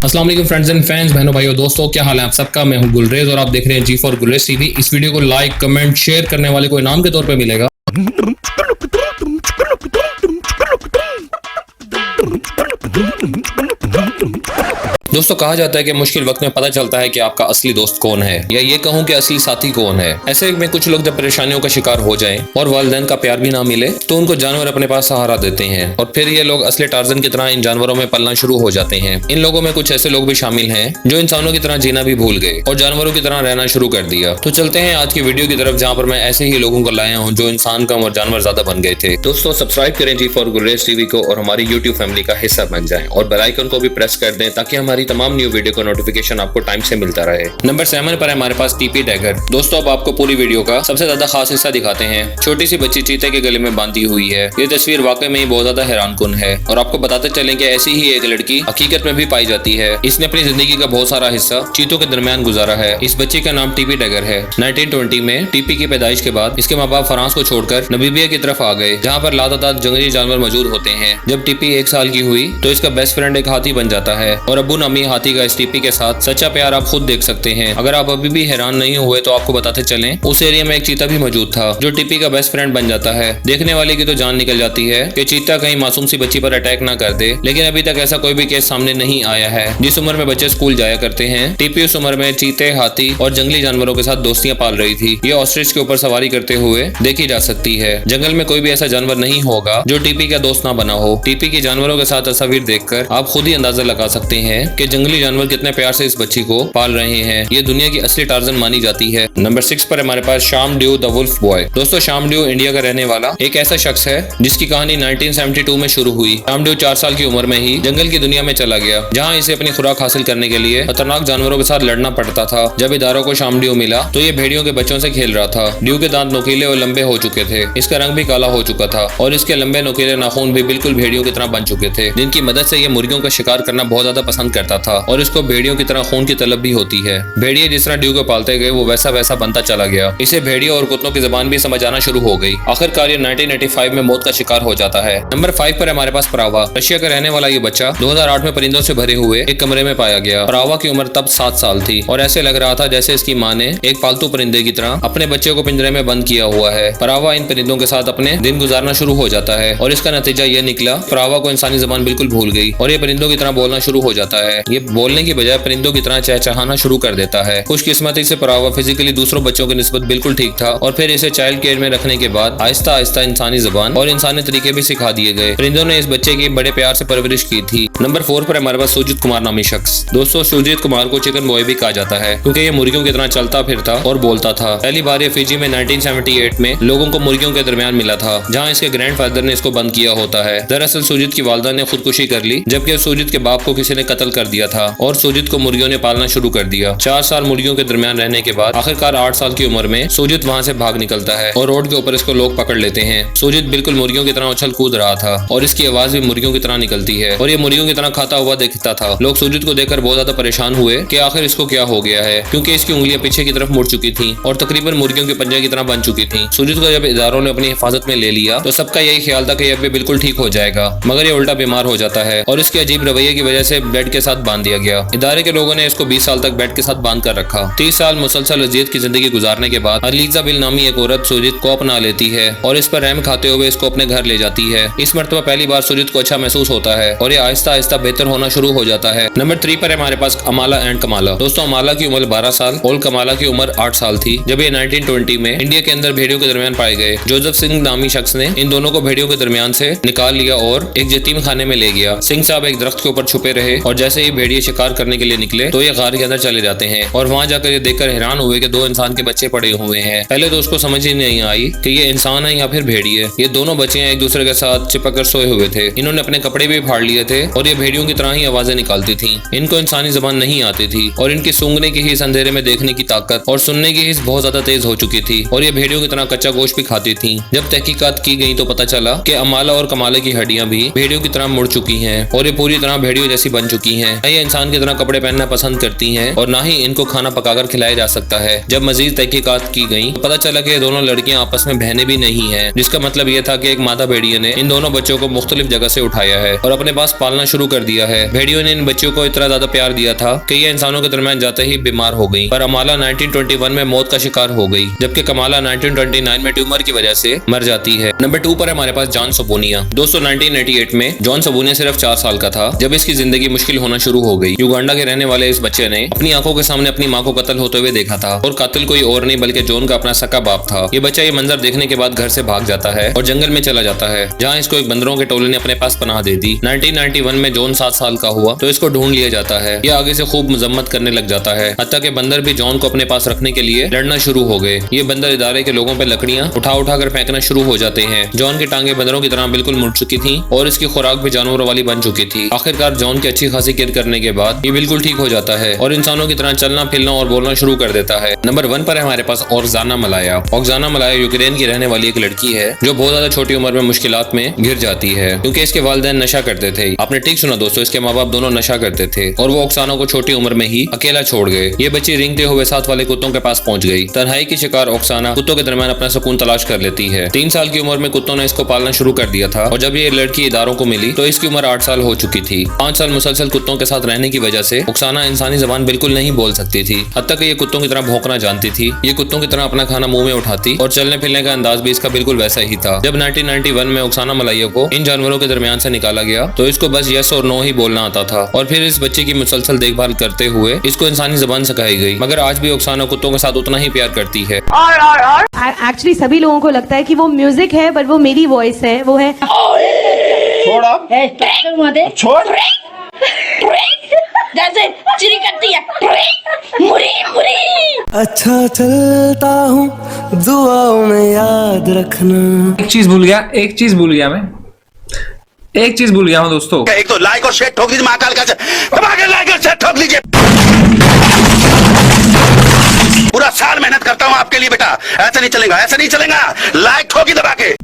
अस्सलाम वालेकुम friends and fans, बहनों भाइयों दोस्तों, क्या हाल है आप सबका। मैं हूं गुलरेज और आप देख रहे हैं जी फॉर गुलरेज टीवी। इस वीडियो को लाइक कमेंट शेयर करने वाले को इनाम के तौर पे मिलेगा। दोस्तों, कहा जाता है कि मुश्किल वक्त में पता चलता है कि आपका असली दोस्त कौन है, या ये कहूं कि असली साथी कौन है। ऐसे में कुछ लोग जब परेशानियों का शिकार हो जाएं और वालिदैन का प्यार भी ना मिले तो उनको जानवर अपने पास सहारा देते हैं और फिर ये लोग असली टार्जन की तरह इन जानवरों में पलना शुरू हो जाते हैं। इन लोगों में कुछ ऐसे लोग भी शामिल हैं जो इंसानों की तरह जीना भी भूल गए और जानवरों की तरह रहना शुरू कर दिया। तो चलते हैं आज की वीडियो की तरफ, जहाँ पर मैं ऐसे ही लोगों को लाया हूँ जो इंसान कम और जानवर ज्यादा बन गए थे। दोस्तों, सब्सक्राइब करें जी फॉर गुलरेज टीवी को और हमारी यूट्यूब फैमिली का हिस्सा बन जाएं और बेल आइकन को भी प्रेस कर दें ताकि हमारी तमाम न्यू वीडियो नोटिफिकेशन आपको टाइम से मिलता रहे। नंबर 7 पर है हमारे पास टीपी टाइगर। दोस्तों, अब आपको पूरी वीडियो का सबसे ज्यादा खास हिस्सा दिखाते हैं। छोटी सी बच्ची चीते के गले में बांधी हुई है। ये तस्वीर वाकई में ही बहुत ज्यादा हैरानकुन है और आपको बताते चलें कि ऐसी ही एक लड़की हकीकत में भी पाई जाती है। इसने अपनी जिंदगी का बहुत सारा हिस्सा चीतों के दरमियान गुजारा है। इस बच्ची का नाम टीपी टाइगर है। 1920 में टीपी की पैदाइश के बाद इसके माँ बाप फ्रांस को छोड़कर नमीबिया की तरफ आ गए, जहाँ पर लातादाद जंगली जानवर मौजूद होते हैं। जब टीपी 1 साल की हुई तो इसका बेस्ट फ्रेंड एक हाथी बन जाता है और अब्बू नामी हाथी का इस टीपी के साथ सच्चा प्यार आप खुद देख सकते हैं। अगर आप अभी भी हैरान नहीं हुए तो आपको बताते चलें, उस एरिया में एक चीता भी मौजूद था जो टिप्पी का बेस्ट फ्रेंड बन जाता है। देखने वाले की तो जान निकल जाती है कि चीता कहीं मासूम सी बच्ची पर अटैक ना कर दे, लेकिन अभी तक ऐसा कोई भी केस सामने नहीं आया है। जिस उम्र में बच्चे स्कूल जाया करते हैं, टिप्पी उस उम्र में चीते, हाथी और जंगली जानवरों के साथ दोस्तियां पाल रही थी। ये ऑस्ट्रिच के ऊपर सवारी करते हुए देखी जा सकती है। जंगल में कोई भी ऐसा जानवर नहीं होगा जो टिप्पी का दोस्त ना बना हो। टिप्पी की जानवरों के साथ तस्वीर देखकर आप खुद ही अंदाजा लगा सकते हैं कि जंगली जानवर कितने प्यार से इस बच्ची को पाल रहे हैं। ये दुनिया की असली टार्जन मानी जाती है। नंबर 6 पर हमारे पास शाम ड्यू द वुल्फ बॉय। दोस्तों, शाम ड्यू इंडिया का रहने वाला एक ऐसा शख्स है जिसकी कहानी 1972 में शुरू हुई। शाम ड्यू 4 साल की उम्र में ही जंगल की दुनिया में चला गया, जहाँ इसे अपनी खुराक हासिल करने के लिए खतरनाक जानवरों के साथ लड़ना पड़ता था। जब इदारों को शाम ड्यू मिला तो ये भेड़ियों के बच्चों से खेल रहा था। ड्यू के दांत नुकीले और लंबे हो चुके थे, इसका रंग भी काला हो चुका था और इसके लंबे नुकीले नाखून भी बिल्कुल भेड़ियों की तरह बन चुके थे, जिनकी मदद से ये मुर्गियों का शिकार करना बहुत ज्यादा पसंद करता था और इसको भेड़ियों की तरह खून की तलब भी होती है। भेड़िए जिस तरह ड्यू को पालते गए वो वैसा वैसा बनता चला गया। इसे भेड़ियों और कुत्तों की जबान भी समझ आना शुरू हो गई। आखिरकार ये 1985 में मौत का शिकार हो जाता है। नंबर 5 पर हमारे पास प्रावा। रशिया का रहने वाला ये बच्चा 2008 में परिंदों से भरे हुए एक कमरे में पाया गया। प्रावा की उम्र तब 7 साल थी और ऐसे लग रहा था जैसे इसकी माँ ने एक पालतू परिंदे की तरह अपने बच्चे को पिंजरे में बंद किया हुआ है। प्रावा इन परिंदों के साथ अपने दिन गुजारना शुरू हो जाता है और इसका नतीजा ये निकला, प्रावा को इंसानी जबान बिल्कुल भूल गई और ये परिंदों की तरह बोलना शुरू हो जाता है। ये बोलने की बजाय परिंदों की तरह चहचहाना शुरू कर देता है। खुशकिस्मती से प्रावा फिजिकली दूसरों बच्चों की निस्बत बिल्कुल ठीक था और फिर इसे चाइल्ड केयर में रखने के बाद आहिस्ता आहिस्ता इंसानी जबान और इंसानी तरीके भी सिखा दिए गए। परिंदों ने इस बच्चे की बड़े प्यार से परवरिश की थी। नंबर 4 पर हमारे पास सुजीत कुमार नामी शख्स। दोस्तों, सुजीत कुमार को चिकन बॉय भी कहा जाता है क्योंकि ये मुर्गियों की तरह चलता फिरता और बोलता था। पहली बार ये फिजी में 1978 में लोगों को मुर्गियों के दरमियान मिला था, जहाँ इसके ग्रैंडफादर ने इसको बंद किया होता है। दरअसल सुजीत की वालदा ने खुदकुशी कर ली, जबकि सुजीत के बाप को किसी ने कत्ल कर दिया था और सुजीत को मुर्गियों ने पालना शुरू कर दिया। 4 साल मुर्गियों के दरमियान रहने के बाद आखिरकार 8 साल की उम्र में सुजीत वहाँ से भाग निकलता है और रोड के ऊपर इसको लोग पकड़ लेते हैं। सुजीत बिल्कुल मुर्गियों की तरह उछल कूद रहा था और इसकी आवाज भी मुर्गियों की तरह निकलती है और ये मुर्गियों की तरह खाता हुआ दिखता था। लोग सुजीत को देखकर बहुत ज्यादा परेशान हुए कि आखिर इसको क्या हो गया है, क्योंकि इसकी उंगलियां पीछे की तरफ मुड़ चुकी थी और तकरीबन मुर्गियों के पंजे की तरह बन चुकी थी। सुजीत को जब इदारों ने अपनी हिफाजत में ले लिया तो सबका यही ख्याल था कि अब बिल्कुल ठीक हो जाएगा, मगर ये उल्टा बीमार हो जाता है और इसके अजीब रवैये की वजह से बेड के साथ बांध दिया गया। इदारे के लोगों ने इसको 20 साल तक बेड के साथ बांध कर रखा। 30 साल मुसलसल अजियत की जिंदगी गुजारने के बाद अलीजा बिल नामी एक औरत सुजीत को अपना लेती है और इस पर रहम खाते हुए इसको अपने घर ले जाती है। इस मर्तबा पहली बार सुजीत को अच्छा महसूस होता है और ये आहिस्ता आहिस्ता बेहतर होना शुरू हो जाता है। नंबर 3 पर हमारे पास अमाला एंड कमाला। दोस्तों, अमाला की उम्र 12 साल और कमाला की उम्र 8 साल थी जब ये 1920 में इंडिया के अंदर भेड़ियों के दरमियान पाए गए। जोसेफ सिंह नामी शख्स ने इन दोनों को भेड़ियों के दरमियान से निकाल लिया और एक यतीम खाने में ले गया। सिंह साहब एक दरख्त के ऊपर छुपे रहे और जैसे ही भेड़िए शिकार करने के लिए निकले तो ये गार के अंदर चले जाते हैं और वहाँ जाकर ये देखकर हैरान हुए कि 2 इंसान के बच्चे पड़े हुए हैं। पहले तो उसको समझ ही नहीं आई कि ये इंसान है या फिर भेड़िए। ये दोनों बच्चे एक दूसरे के साथ चिपक कर सोए हुए थे। इन्होंने अपने कपड़े भी फाड़ लिए थे और ये भेड़ियों की तरह ही आवाजें निकालती थी। इनको इंसानी जबान नहीं आती थी और इनकी सूंघने की हिस्स, अंधेरे में देखने की ताकत और सुनने की हिस्स बहुत ज्यादा तेज हो चुकी थी और ये भेड़ियों की तरह कच्चा गोश्त भी खाती थी। जब तहकीकात की गई तो पता चला कि अमाला और कमाला की हड्डियां भी भेड़ियों की तरह मुड़ चुकी हैं और ये पूरी तरह भेड़ियों जैसी बन चुकी हैं। न ये इंसान की तरह कपड़े पहनना पसंद करती हैं और न ही इनको खाना पकाकर खिलाया जा सकता है। जब मजीद तहकीकात की गई तो पता चला कि ये दोनों लड़कियां आपस में बहनें भी नहीं हैं, जिसका मतलब ये था कि एक मादा भेड़िए ने इन दोनों बच्चों को मुख्तलिफ जगह से उठाया है और अपने पास पालना शुरू कर दिया है। भेड़ियों ने इन बच्चों को इतना ज्यादा प्यार दिया था कि ये इंसानों के दरमियान जाते ही बीमार हो गई, पर अमाला 1921 में मौत का शिकार हो गई, जबकि कमाला 1929 में ट्यूमर की वजह से मर जाती है। नंबर 2 पर हमारे पास जॉन सबोनिया। दोस्तों 1988 में जॉन सबोनिया सिर्फ 4 साल का था जब इसकी जिंदगी मुश्किल होना शुरू हो गई। युगांडा के रहने वाले इस बच्चे ने अपनी आंखों के सामने अपनी मां को कत्ल होते हुए देखा था और कातिल कोई और नहीं बल्कि जॉन का अपना सका बाप था। ये बच्चा ये मंजर देखने के बाद घर से भाग जाता है और जंगल में चला जाता है, जहाँ इसको एक बंदरों के टोले ने अपने पास पनाह दे दी। 1991 में जॉन 7 साल का हुआ तो इसको ढूंढ लिया जाता है। ये आगे से खूब मजम्मत करने लग जाता है, हत्ता के बंदर भी जॉन को अपने पास रखने के लिए लड़ना शुरू हो गए। ये बंदर इदारे के लोगों पे लकड़ियां उठा उठा कर फेंकना शुरू हो जाते हैं। जॉन की टांगे बंदरों की तरह बिल्कुल मुड़ चुकी थी और इसकी खुराक भी जानवरों वाली बन चुकी थी। आखिरकार जॉन की अच्छी खासी केयर करने के बाद ये बिल्कुल ठीक हो जाता है और इंसानों की तरह चलना फिरना और बोलना शुरू कर देता है। नंबर 1 पर है हमारे पास Oksana Malaya. Oksana Malaya Ukraine की रहने वाली एक लड़की है जो बहुत ज्यादा छोटी उम्र में मुश्किलात में घिर जाती है क्योंकि इसके वालिदैन नशा करते थे। आपने ठीक सुना दोस्तों, इसके माँ बाप दोनों नशा करते थे और वो ओक्साना को छोटी उम्र में ही अकेला छोड़ गए। ये बच्ची रेंगते हुए साथ वाले कुत्तों के पास पहुंच गई। तन्हाई की शिकार ओक्साना कुत्तों के दरमियान अपना सुकून तलाश कर लेती है। 3 साल की उम्र में कुत्तों ने इसको पालना शुरू कर दिया था और जब ये लड़की इदारों को मिली तो इसकी उम्र 8 साल हो चुकी थी। 5 साल मुसलसल कुत्तों के साथ रहने की वजह से ओक्साना इंसानी जबान बिल्कुल नहीं बोल सकती थी, हत्ता कि ये कुत्तों की तरह भौंकना जानती थी। ये कुत्तों की तरह अपना खाना मुंह में उठाती और चलने फिरने का अंदाज भी इसका बिल्कुल वैसा ही था। जब 1991 में ओक्साना मलाया को इन जानवरों के दरमियान से निकाला गया तो इसको बस यस और नो ही बोलना आता था और फिर इस बच्चे की मुसलसल देखभाल करते हुए इसको इंसानी जबान सिखाई गई। मगर आज भी ओक्साना कुत्तों के साथ उतना ही प्यार करती है। एक्चुअली सभी लोगों को लगता है कि वो म्यूजिक है बट वो मेरी वॉइस है। वो है छोड़ जैसे चिरी करती है मुरी मुरी। अच्छा चलता हूँ दुआओं में याद रखना। एक चीज भूल गया मैं एक चीज भूल गया हूँ दोस्तों। एक तो लाइक और शेयर ठोक लीजिए, महाकाल का लाइक और शेयर ठोक लीजिए। पूरा साल मेहनत करता हूँ आपके लिए बेटा, ऐसा नहीं चलेगा, ऐसा नहीं चलेगा। लाइक ठोकी दबा के।